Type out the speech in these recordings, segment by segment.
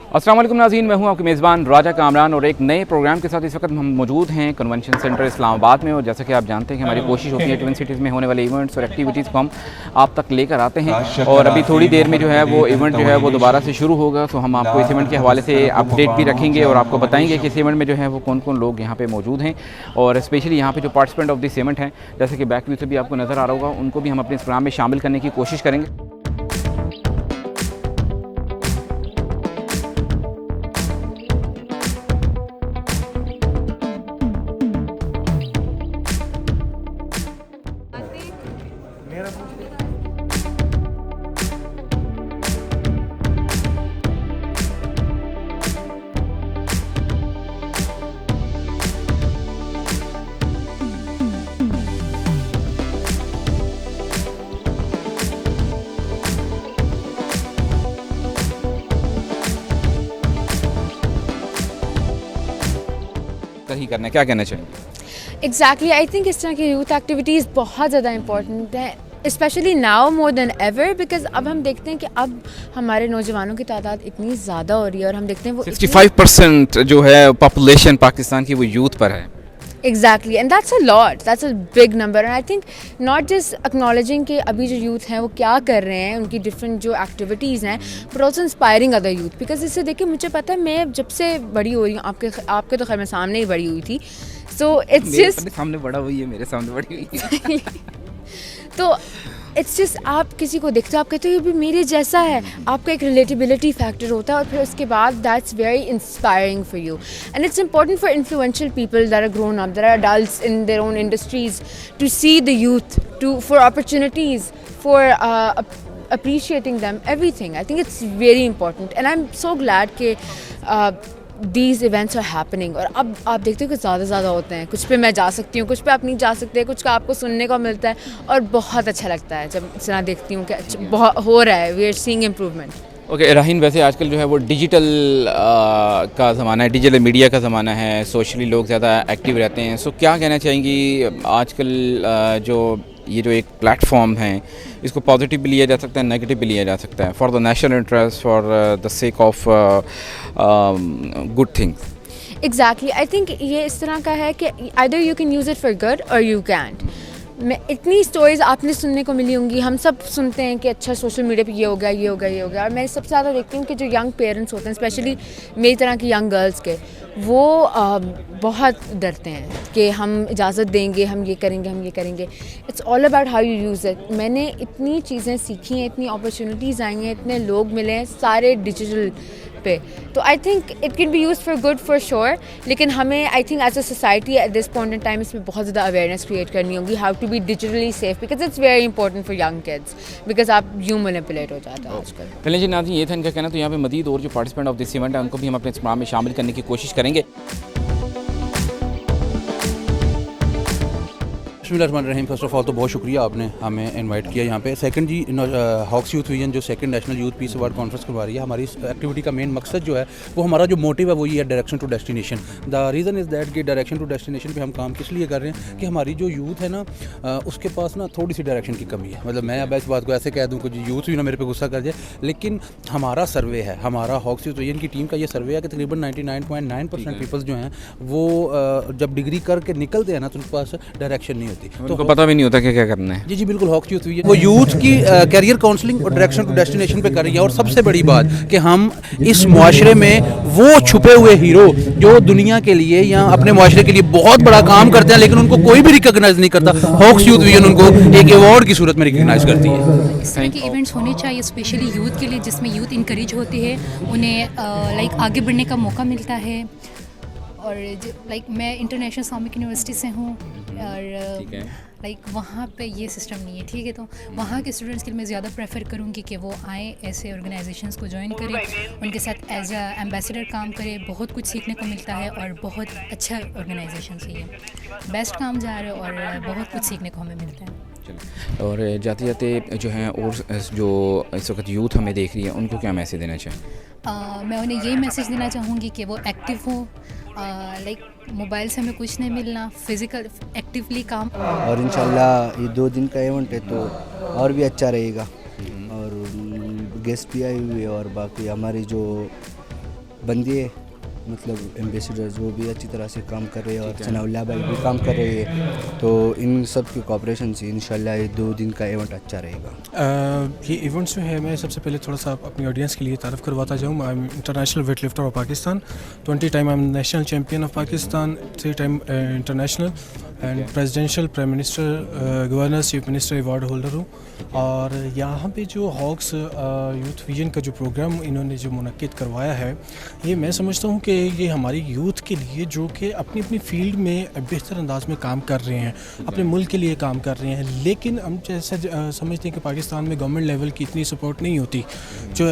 अस्सलाम वालेकुम नाज़रीन, मैं हूं आपके मेज़बान राजा कामरान और एक नए प्रोग्राम के साथ इस वक्त हम मौजूद हैं कन्वेंशन सेंटर इस्लामाबाद में। और जैसा कि आप जानते हैं कि हमारी कोशिश होती है ट्विन सिटीज़ में होने वाले इवेंट्स और एक्टिविटीज़ को हम आप तक लेकर आते हैं। और अभी थोड़ी देर में जो है वो इवेंट जो है वो दोबारा से शुरू होगा, तो हम आपको इस इवेंट के हवाले से अपडेट भी रखेंगे और आपको बताएंगे कि इस इवेंट में जो है वो कौन कौन लोग यहाँ पे मौजूद हैं। और स्पेशली यहाँ पे जो पार्टिसिपेंट ऑफ दिस इवेंट हैं, जैसे कि बैक व्यू से भी आपको नज़र आ रहा होगा, उनको भी हम अपने इस प्रोग्राम में शामिल करने की कोशिश करेंगे। ही करना है, क्या कहना चाहेंगे? एग्जैक्टली, आई थिंक इस तरह की यूथ एक्टिविटीज़ बहुत ज़्यादा इंपॉर्टेंट है, specially now more than ever, because अब हम देखते हैं कि अब हमारे नौजवानों की तादाद इतनी ज़्यादा हो रही है और हम देखते हैं वो 65% जो है पॉपुलेशन पाकिस्तान की वो यूथ पर है। Exactly, and that's a lot, that's a big number. And I think not just acknowledging कि अभी जो यूथ हैं वो क्या कर रहे हैं, उनकी डिफरेंट जो एक्टिविटीज़ हैं, but also inspiring other youth. Because इससे देखिए, मुझे पता है मैं जब से बड़ी हो रही हूँ, आपके तो खैर मैं सामने ही बड़ी हुई थी, सो इट्स जस्ट सामने बड़ा हुई है, मेरे सामने बड़ी हुई है। तो इट्स जस्ट आप किसी को देखते हो, आप कहते हो ये भी मेरे जैसा है, आपका एक रिलेटिबिलिटी फैक्टर होता है, और फिर उसके बाद that's very inspiring for you. And it's important for influential people that are grown up, that are adults in their own industries, to see the youth, to for opportunities, for appreciating them, everything. I think it's very important, and I'm so glad कि these events are happening. और अब आप देखते हो कि ज़्यादा होते हैं, कुछ पे मैं जा सकती हूँ, कुछ पे आप नहीं जा सकते, कुछ का आपको सुनने को मिलता है, और बहुत अच्छा लगता है जब इतना देखती हूँ कि बहुत हो रहा है, we are seeing improvement. Okay राहीन, वैसे आजकल जो है वो डिजिटल का ज़माना है, डिजिटल मीडिया का ज़माना है, सोशली लोग ज़्यादा एक्टिव रहते हैं, सो क्या कहना चाहेंगी आजकल जो ये जो एक प्लेटफॉर्म है, इसको पॉजिटिव भी लिया जा सकता है, नेगेटिव भी लिया जा सकता है, for the national interest, for the sake of good things? Exactly, I think ये इस तरह का है कि either you can use it for good और यू कैंट। मैं इतनी स्टोरीज़ आपने सुनने को मिली होंगी, हम सब सुनते हैं कि अच्छा सोशल मीडिया पे ये हो गया, ये हो गया, ये हो गया, और मैं सबसे ज़्यादा देखती हूँ कि जो यंग पेरेंट्स होते हैं, स्पेशली मेरी तरह की यंग गर्ल्स के, वो बहुत डरते हैं कि हम इजाज़त देंगे, हम ये करेंगे, हम ये करेंगे। It's all about how you use it. मैंने इतनी चीज़ें सीखी हैं, इतनी अपॉर्चुनिटीज़ आई हैं, इतने लोग मिले हैं सारे डिजिटल पे, तो I think it can be use for good for sure. लेकिन हमें I think as a society at this point in time इसमें बहुत ज़्यादा अवेयरनेस क्रिएट करनी होगी, how to be digitally safe, because it's very important for young kids, because आप यूं manipulate हो जाता है आजकल। पहले जी नाज़रीन, ये था इनका कहना। तो यहाँ पे मज़ीद और जो पार्टिसिपेंट ऑफ दिस इवेंट है, उनको भी हम अपने इस प्रोग्राम में शामिल करने की कोशिश करेंगे। बिस्मिल्लाहिर्रहमानिर्रहीम। फर्स्ट ऑफ ऑल तो बहुत शुक्रिया, आपने हमें इनवाइट किया यहाँ पे। सेकंड जी, हॉक्स यूथ विजन जो second national youth peace award conference करवा रही है, हमारी इस एक्टिविटी का मेन मकसद जो है वो, हमारा जो मोटिव है वो ये है, direction to destination. The reason is that कि डायरेक्शन टू डेस्टिनेशन पे हम काम किस लिए कर रहे हैं कि हमारी जो यूथ है ना, उसके पास ना थोड़ी सी डायरेक्शन की कमी है। मतलब मैं अब इस बात को ऐसे कह दूँ कि यूथ भी ना मेरे पे गुस्सा कर जाए, लेकिन हमारा सर्वे है, हमारा हॉक्स यूथ विजन की टीम का ये सर्वे है कि तकरीबन 99.9% पीपल्स जो हैं वो जब डिग्री करके निकलते हैं ना, तो उनके पास डायरेक्शन नहीं होती, तो पता भी नहीं होता कि क्या करना है। जी बिल्कुल। हॉक्स यूथ विजन वो यूथ की कैरियर काउंसलिंग और डायरेक्शन टू डेस्टिनेशन पे कर रही है। और सबसे बड़ी बात कि हम इस मुआशरे में वो छुपे हुए हीरो जो दुनिया के लिए या अपने मुआशरे के लिए बहुत बड़ा काम करते हैं, लेकिन उनको कोई भी रिकॉग्नाइज नहीं करता, हॉक्स यूथ विजन उनको एक अवार्ड की सूरत में रिकॉग्नाइज करती है। इस तरह के इवेंट्स होने चाहिए, स्पेशली यूथ के लिए, जिसमें यूथ इनकरेज होती है, उन्हें लाइक आगे बढ़ने का मौका मिलता है। और लाइक मैं इंटरनेशनल इस्लामिक यूनिवर्सिटी से हूँ, और लाइक वहाँ पे ये सिस्टम नहीं है, ठीक है। तो वहाँ के स्टूडेंट्स के लिए मैं ज़्यादा प्रेफर करूँगी कि वो आएँ, ऐसे ऑर्गेनाइजेशंस को ज्वाइन करें, उनके साथ एज अ एम्बेसडर काम करें, बहुत कुछ सीखने को मिलता है, और बहुत अच्छा ऑर्गेनाइजेशन से ये बेस्ट काम जा रहा है, और बहुत कुछ सीखने को हमें मिलता है। और जाते जाते जो हैं, और जो इस वक्त यूथ हमें देख रही है, उनको क्या मैसेज देना चाहिए? मैं उन्हें यही मैसेज देना चाहूँगी कि वो एक्टिव हो, लाइक मोबाइल से हमें कुछ नहीं मिलना, फिज़िकल एक्टिवली काम। और इंशाल्लाह ये 2 दिन का इवेंट है तो और भी अच्छा रहेगा, और गेस्ट भी आए हुए, और बाकी हमारी जो बंदिए मतलब एम्बेसडर्स वो भी अच्छी तरह से काम कर रहे हैं और सनाउल्लाह भाई भी काम कर रहे हैं, तो इन सब की कोऑपरेशन से इंशाल्लाह ये 2 दिन का इवेंट अच्छा रहेगा। ये इवेंट्स जो है, मैं सबसे पहले थोड़ा सा अपनी ऑडियंस के लिए तारीफ़ करवाता जाऊँ। I am international weight lifter of Pakistan, 20 time I am national champion of Pakistan, 3 time international and presidential, prime minister, governor, chief minister award holder हूँ। और यहाँ पे जो हॉक्स यूथ विजन का जो प्रोग्राम इन्होंने जो मुनक्किद करवाया है, ये मैं समझता हूँ कि ये हमारी यूथ के लिए जो कि अपनी अपनी फील्ड में बेहतर अंदाज में काम कर रहे हैं, अपने मुल्क के लिए काम कर रहे हैं, लेकिन हम जैसे समझते हैं कि पाकिस्तान में गवर्नमेंट लेवल की इतनी सपोर्ट नहीं होती, जो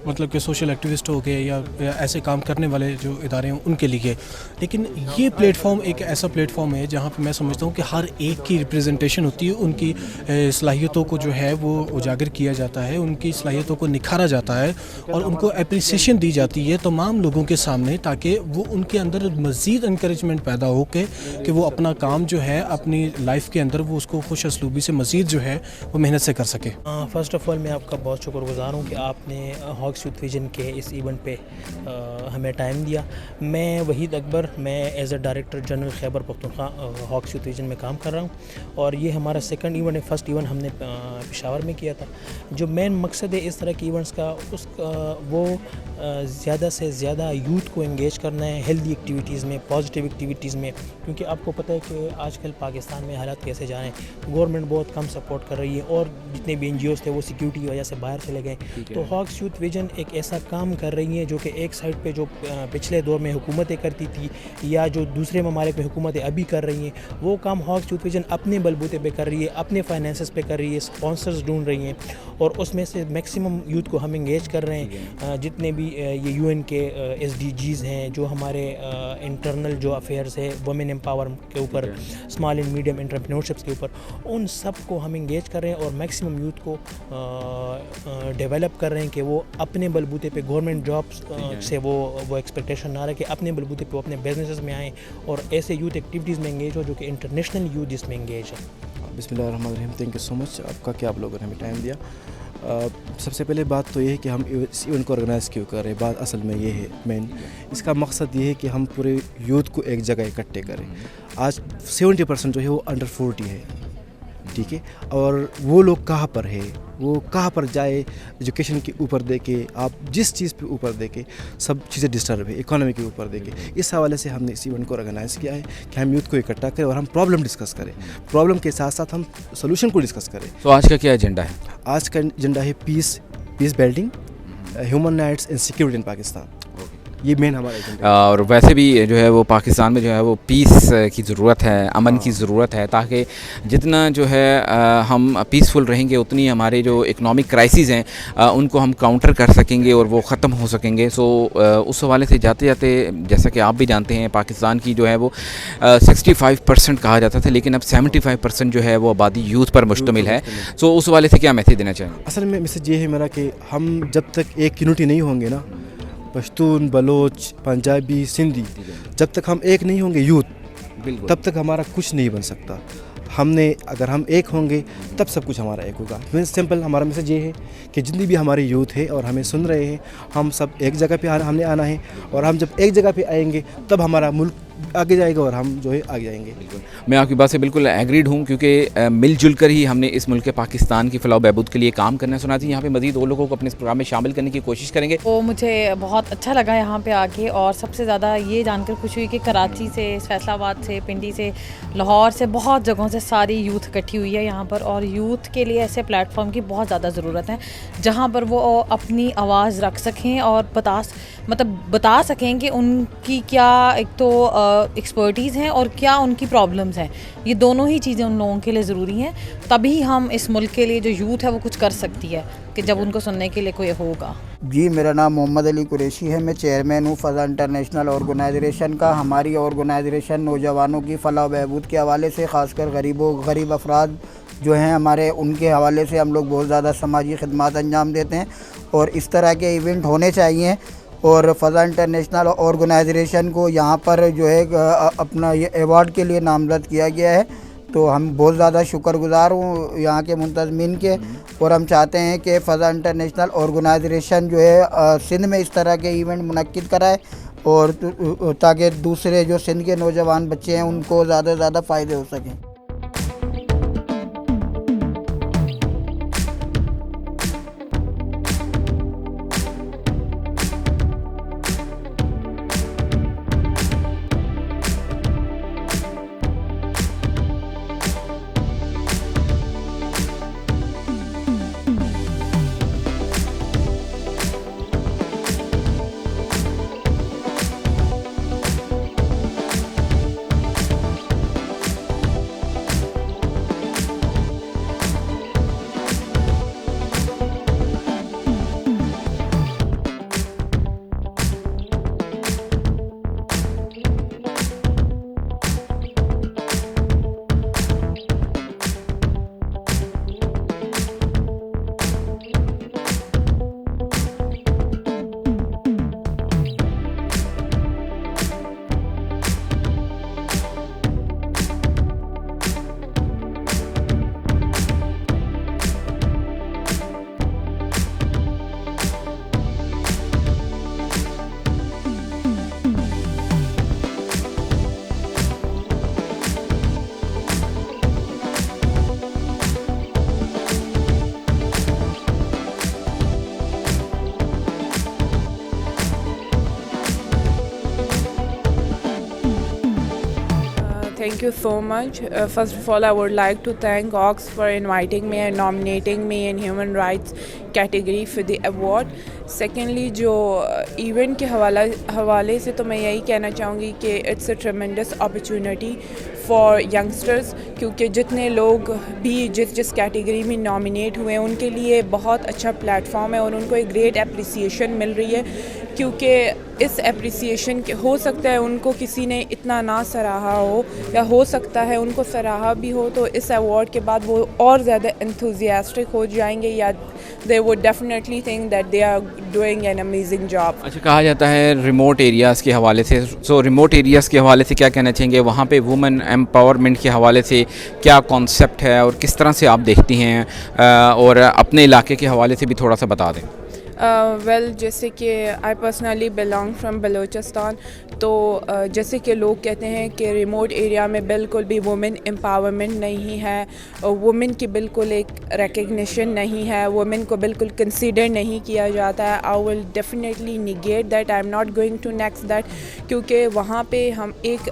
मतलब कि सोशल एक्टिविस्ट हो गए या ऐसे काम करने वाले जो इदारे हैं उनके लिए। लेकिन ये प्लेटफॉर्म एक ऐसा प्लेटफॉर्म है जहाँ पे मैं समझता हूँ कि हर एक की रिप्रेजेंटेशन होती है, उनकी सलाहियतों को जो है वो उजागर किया जाता है, उनकी सलाहियतों को निखारा जाता है और उनको अप्रिसिएशन दी जाती है तमाम लोगों के सामने, ताकि वो उनके अंदर मज़ीद इनकरेजमेंट पैदा हो के कि वो अपना काम जो है अपनी लाइफ के अंदर वो उसको खुश असलूबी से मज़ीद जो है वो मेहनत से कर सके। फ़र्स्ट ऑफ़ ऑल मैं आपका बहुत शुक्रगुज़ार हूँ कि आपने हॉक्स यूथ विजन के इस इवेंट पे हमें टाइम दिया। मैं वहीद अकबर, मैं as a director general Khyber Pakhtunkhwa hawks youth vision में काम कर रहा हूँ और ये हमारा सेकंड इवेंट है। फर्स्ट इवेंट हमने पेशावर में किया था। जो मेन मकसद है इस तरह के इवेंट्स का, उसका वो ज़्यादा से ज़्यादा यूथ को एंगेज करना है हेल्दी एक्टिविटीज़ में, पॉजिटिव एक्टिविटीज़ में, क्योंकि आपको पता है कि आजकल पाकिस्तान में हालात कैसे जा रहे हैं। गवर्नमेंट बहुत कम सपोर्ट कर रही है और जितने भी NGOs थे वो सिक्योरिटी की वजह से बाहर चले गए। तो हॉक्स यूथ विजन एक ऐसा काम कर रही है जो कि एक साइड पे जो पिछले दौर में हुकूमतें करती थी या जो दूसरे ममालिक में हुकूमतें अभी कर रही हैं, वो काम हॉक्स यूथ विजन अपने बलबूते पे कर रही है, अपने फाइनेंसेस पे कर रही है, स्पॉन्सर्स ढूंढ रही हैं और उसमें से मैक्सिमम यूथ को हम इंगेज कर रहे हैं। जितने भी ये UN के SDGs हैं, जो हमारे इंटरनल जो अफेयर्स है वुमेन एम्पावर के ऊपर, स्मॉल एंड मीडियम एंटरप्रेन्योरशिप्स के ऊपर, उन सब को हम इंगेज कर रहे हैं और मैक्सिमम यूथ को डेवलप कर रहे हैं कि वो अपने बलबूते पे गवर्नमेंट जॉब्स से वो एक्सपेक्टेशन ना रखे, अपने बलबूते पे वो अपने बिजनेसेस में आएँ और ऐसे यूथ एक्टिविटीज़ में इंगेज हो जो कि इंटरनेशनल यूथ जिसमें इंगेज है। बिस्मिल्लाहिर्रहमानिर्रहीम, थैंक यू सो मच आपका कि आप लोगों ने हमें टाइम दिया। सबसे पहले बात तो ये है कि हम इस इवेंट को ऑर्गेनाइज़ क्यों कर रहे हैं। बात असल में ये है, मेन इसका मकसद ये है कि हम पूरे यूथ को एक जगह इकट्ठे करें। आज 70% जो है वो अंडर 40 है, ठीक है, और वो लोग कहाँ पर है, वो कहाँ पर जाए, एजुकेशन के ऊपर दे के, आप जिस चीज़ पे ऊपर दे के सब चीज़ें डिस्टर्ब है, इकोनॉमी के ऊपर दे के। इस हवाले से हमने इस इवेंट को ऑर्गेनाइज़ किया है कि हम यूथ को इकट्ठा करें और हम प्रॉब्लम डिस्कस करें, प्रॉब्लम के साथ साथ हम सोल्यूशन को डिस्कस करें। तो आज का क्या एजेंडा है? आज का एजेंडा है peace building, human rights and security in Pakistan. ये मेन हमारा एजेंडा है। और वैसे भी जो है वो पाकिस्तान में जो है वो पीस की ज़रूरत है, अमन की ज़रूरत है, ताकि जितना जो है हम पीसफुल रहेंगे उतनी हमारे जो इकनॉमिक क्राइसिस हैं उनको हम काउंटर कर सकेंगे और वो ख़त्म हो सकेंगे। सो उस हवाले से जाते जाते, जैसा कि आप भी जानते हैं, पाकिस्तान की जो है वो 65% कहा जाता था, लेकिन अब 75% जो है वो आबादी यूथ पर मुश्तमिल है। सो उस हवाले से क्या मैसेज देना चाहेंगे? असल में मैसेज ये है मेरा कि हम जब तक एक यूनिटी नहीं होंगे ना, पश्तून, बलोच, पंजाबी, सिंधी, जब तक हम एक नहीं होंगे यूथ, तब तक हमारा कुछ नहीं बन सकता। अगर हम एक होंगे तब सब कुछ हमारा एक होगा। सिंपल हमारा मैसेज ये है कि जितनी भी हमारे यूथ है और हमें सुन रहे हैं, हम सब एक जगह पे हमने आना है और हम जब एक जगह पे आएंगे तब हमारा मुल्क आगे जाएगा और हम जो है आगे जाएंगे। मैं आपकी बात से बिल्कुल एग्रीड हूँ, क्योंकि मिलजुल कर ही हमने इस मुल्क के पाकिस्तान की फलाह बहबूद के लिए काम करना सुना थी। यहाँ पे मज़ीद और लोगों को अपने इस प्रोग्राम में शामिल करने की कोशिश करेंगे। तो मुझे बहुत अच्छा लगा यहाँ पे आके, और सबसे ज़्यादा ये जानकर खुशी हुई कि कराची से, फैसलाबाद से, पिंडी से, लाहौर से, बहुत जगहों से सारी यूथ इकट्ठी हुई है यहाँ पर। और यूथ के लिए ऐसे प्लेटफॉर्म की बहुत ज़्यादा ज़रूरत है जहाँ पर वो अपनी आवाज़ रख सकें और बता सकें कि उनकी क्या एक तो एक्सपर्टीज़ हैं और क्या उनकी प्रॉब्लम्स हैं। ये दोनों ही चीज़ें उन लोगों के लिए ज़रूरी हैं, तभी हम इस मुल्क के लिए जो यूथ है वो कुछ कर सकती है, कि जब उनको सुनने के लिए कोई होगा। जी, मेरा नाम मोहम्मद अली कुरैशी है। मैं चेयरमैन हूँ फ़ज़ा इंटरनेशनल ऑर्गेनाइजेशन का। हमारी ऑर्गेनाइजेशन नौजवानों की फलाह बहबूद के हवाले से, ख़ासकर गरीब अफराद जो हैं हमारे, उनके हवाले से हम लोग बहुत ज़्यादा समाजी खिदमत अंजाम देते हैं और इस तरह के इवेंट होने चाहिए। और फ़ज़ा इंटरनेशनल ऑर्गेनाइजेशन को यहाँ पर जो है अपना ये अवार्ड के लिए नामज़द किया गया है। تو ہم بہت زیادہ شکر گزار ہوں یہاں کے منتظمین کے، اور ہم چاہتے ہیں کہ فضا انٹرنیشنل آرگنائزیشن جو ہے سندھ میں اس طرح کے ایونٹ منعقد کرائے، اور تاکہ دوسرے جو سندھ کے نوجوان بچے ہیں ان کو زیادہ سے زیادہ فائدے ہو سکیں۔ Thank you so much. First of all, I would like to thank Ox for inviting me and nominating me in human rights category for the award. Secondly, جو ایونٹ کے حوالے سے تو میں یہی کہنا چاہوں گی کہ it's a tremendous opportunity for youngsters, کیونکہ جتنے لوگ بھی جس کیٹیگری میں نامینیٹ ہوئے ہیں ان کے لیے بہت اچھا پلیٹ فارم ہے، اور ان کو ایک گریٹ اپریسیشن مل رہی ہے، کیونکہ اس اپریسیشن کے ہو سکتا ہے ان کو کسی نے اتنا نہ سراہا ہو، یا ہو سکتا ہے ان کو سراہا بھی ہو، تو اس ایوارڈ کے بعد وہ اور زیادہ انتھوزیاسٹک ہو جائیں گے، یا they would definitely think that they are doing an amazing job. اچھا، کہا جاتا ہے ریموٹ ایریاز کے حوالے سے، سو ریموٹ ایریاز کے حوالے سے کیا کہنا چاہیں گے؟ وہاں پہ وومن ایمپاورمنٹ کے حوالے سے کیا کانسیپٹ ہے اور کس طرح سے آپ دیکھتی ہیں، اور اپنے علاقے کے حوالے سے بھی تھوڑا سا بتا دیں۔ ویل، جیسے کہ I personally belong from Balochistan, تو جیسے کہ لوگ کہتے ہیں کہ ریموٹ ایریا میں بالکل بھی وومن امپاورمنٹ نہیں ہے، وومن کی بالکل ایک ریکگنیشن نہیں ہے، وومن کو بالکل کنسیڈر نہیں کیا جاتا ہے۔ I will definitely negate that, I am not going to next that, کیونکہ وہاں پہ ہم ایک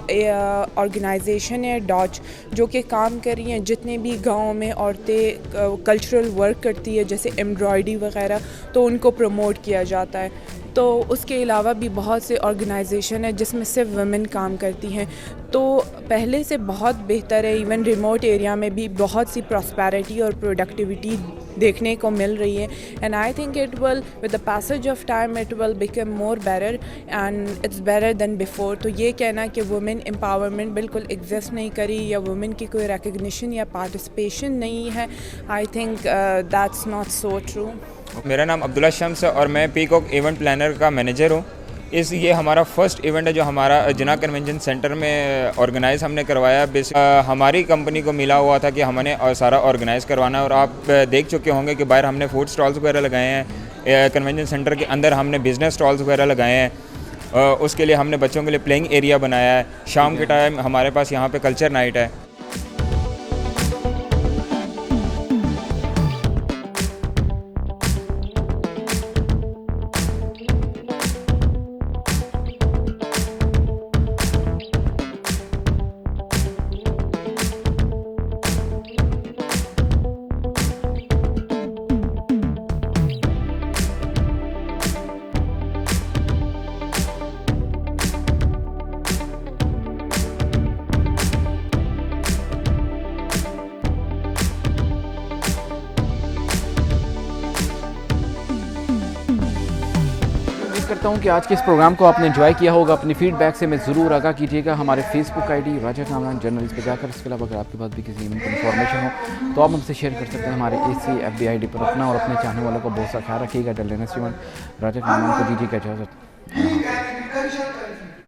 آرگنائزیشن ہے ڈاچ جو کہ کام کر رہی ہیں، جتنے بھی گاؤں میں عورتیں کلچرل ورک کرتی ہے جیسے ایمبرائڈری وغیرہ، تو ان کو پروموٹ کیا جاتا ہے۔ تو اس کے علاوہ بھی بہت سے آرگنائزیشن ہے جس میں صرف ویمن کام کرتی ہیں، تو پہلے سے بہت بہتر ہے۔ ایون ریموٹ ایریا میں بھی بہت سی پراسپیرٹی اور پروڈکٹیوٹی دیکھنے کو مل رہی ہے، and I think it will with the passage of time it will become more better and it's better than before. تو یہ کہنا کہ وومن امپاورمنٹ بالکل ایگزسٹ نہیں کری، یا وومن کی کوئی ریکگنیشن یا پارٹیسپیشن نہیں ہے، I think that's not so true. میرا نام عبداللہ شمس ہے اور میں پیکاک ایونٹ پلانر کا مینیجر ہوں۔ یہ ہمارا فرسٹ ایونٹ ہے جو ہمارا جناح کنونشن سینٹر میں آرگنائز ہم نے کروایا۔ ہماری کمپنی کو ملا ہوا تھا کہ ہم نے سارا آرگنائز کروانا ہے، اور آپ دیکھ چکے ہوں گے کہ باہر ہم نے فوڈ اسٹالس وغیرہ لگائے ہیں، کنونشن سینٹر کے اندر ہم نے بزنس اسٹالس وغیرہ لگائے ہیں، اس کے لیے ہم نے بچوں کے لیے پلینگ ایریا بنایا ہے۔ شام کے ٹائم ہمارے پاس یہاں پہ کلچر نائٹ ہے۔ کرتا ہوں کہ آج کے اس پروگرام کو آپ نے انجوائے کیا ہوگا۔ اپنی فیڈ بیک سے میں ضرور آگاہ کیجیے گا ہمارے Facebook I D Raja Kamran journalist پہ جا کر۔ اس کے علاوہ اگر آپ کے پاس بھی کسی ایونٹ کی انفارمیشن ہو تو آپ ہم سے شیئر کر سکتے ہیں ہمارے AC FB ID پر۔ اپنا اور اپنے چاہنے والوں کا بہت سا خیال رکھیے گا۔ ڈیل لینا راجہ کامران کو دیجیے گا اجازت۔